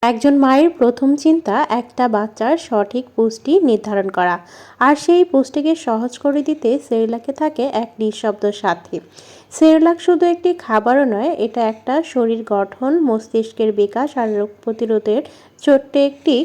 একজন মায়ের প্রথম চিন্তা একটা বাচ্চার সঠিক পুষ্টি নির্ধারণ করা, আর সেই পুষ্টিকে সহজ করে দিতে সেরেলাকে থাকে এক নিঃশব্দ সাথী। সেরেলাক শুধু একটি খাবারও নয়, এটা একটা শরীর গঠন, মস্তিষ্কের বিকাশ আর রোগ প্রতিরোধের ছোট্ট একটি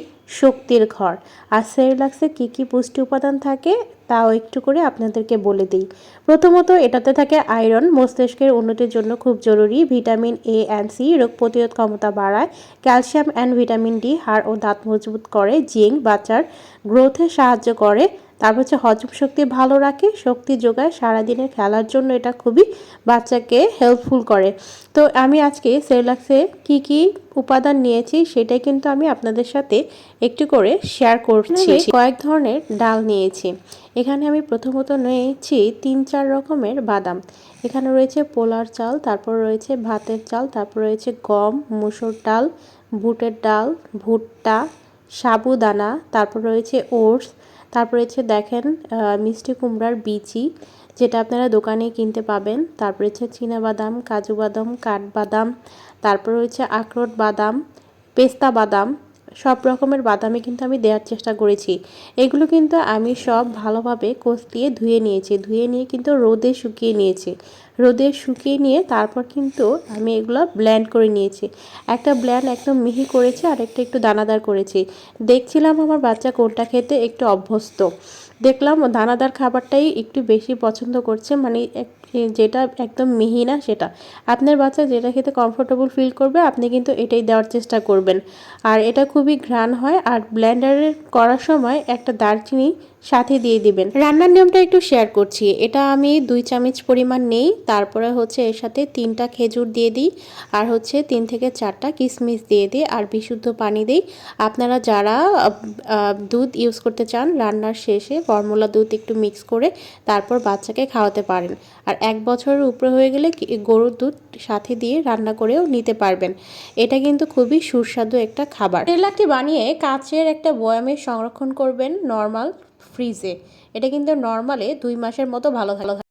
শক্তির ঘর। আর সেরেলাক্সে কী কী পুষ্টি উপাদান থাকে তাও একটু করে আপনাদেরকে বলে দিই। প্রথমত এটাতে থাকে আয়রন, মস্তিষ্কের উন্নতির জন্য খুব জরুরি। ভিটামিন এ অ্যান্ড সি রোগ প্রতিরোধ ক্ষমতা বাড়ায়। ক্যালসিয়াম অ্যান্ড ভিটামিন ডি হাড় ও দাঁত মজবুত করে। জিঙ্ক বাচ্চার গ্রোথে সাহায্য করে। তারপর হচ্ছে হজম শক্তি ভালো রাখে, শক্তি যোগায়, সারাদিনের খেলার জন্য এটা খুবই বাচ্চাকে হেল্পফুল করে। তো আমি আজকে সেরেলাক্সে কি কি উপাদান নিয়েছি সেটাই কিন্তু আমি আপনাদের সাথে একটু করে শেয়ার করছি। কয়েক ধরনের ডাল নিয়েছি। এখানে আমি প্রথমত নিয়েছি 3-4 রকমের বাদাম। এখানে রয়েছে পোলার চাল, তারপর রয়েছে ভাতের চাল, তারপর রয়েছে গম, মুসুর ডাল, বুটের ডাল, ভুট্টা, সাবুদানা, তারপর রয়েছে ওটস, তারপর রয়েছে দেখেন মিষ্টি কুমড়ার বিচি, যেটা আপনারা দোকানে কিনতে পাবেন। তারপর রয়েছে চীনাবাদাম, কাজু বাদাম, কাঠবাদাম, তারপর রয়েছে আখরোট বাদাম, পেস্তা বাদাম। সব রকমের বাদামই কিন্তু আমি দেওয়ার চেষ্টা করেছি। এগুলো কিন্তু আমি সব ভালোভাবে কষলিয়ে ধুয়ে নিয়েছি, ধুয়ে নিয়ে কিন্তু রোদে শুকিয়ে নিয়েছি। রোদে শুকিয়ে নিয়ে তারপর কিন্তু আমি এগুলো ব্লেন্ড করে নিয়েছি। একটা ব্লেন্ড একদম মিহি করেছি আর একটা একটু দানাদার করেছি। দেখছিলাম আমার বাচ্চা কোনটা খেতে একটু অভ্যস্ত। দেখলাম দানাদার খাবারটাই একটু বেশি পছন্দ করছে, মানে যেটা একদম মিহি না সেটা। আপনার বাচ্চা যেটা খেতে কমফোর্টেবল ফিল করবে আপনি কিন্তু এটাই দেওয়ার চেষ্টা করবেন। আর এটা খুবই ঘ্রাণ হয়। আর ব্লেন্ডারে করার সময় একটা দারচিনি সাথে দিয়ে দিবেন। রান্নার নিয়মটা একটু শেয়ার করছি। এটা আমি 2 চামচ পরিমাণ নেই, তারপরে হচ্ছে এর সাথে 3টা খেজুর দিয়ে দিই, আর হচ্ছে 3 থেকে 4টা কিশমিশ দিয়ে দিই, আর বিশুদ্ধ পানি দিই। আপনারা যারা দুধ ইউজ করতে চান রান্নার শেষে ফর্মুলা দুধ একটু মিক্স করে তারপর বাচ্চাকে খাওয়াতে পারেন। আর 1 বছরের উপরে হয়ে গেলে গরুর দুধ সাথে দিয়ে রান্না করেও নিতে পারবেন। এটা কিন্তু খুবই সুস্বাদু একটা খাবার। সেরেলাকটি বানিয়ে কাচের একটা বয়ামে সংরক্ষণ করবেন নর্মাল ফ্রিজে। এটা কিন্তু নর্মালে 2 মাসের মতো ভালো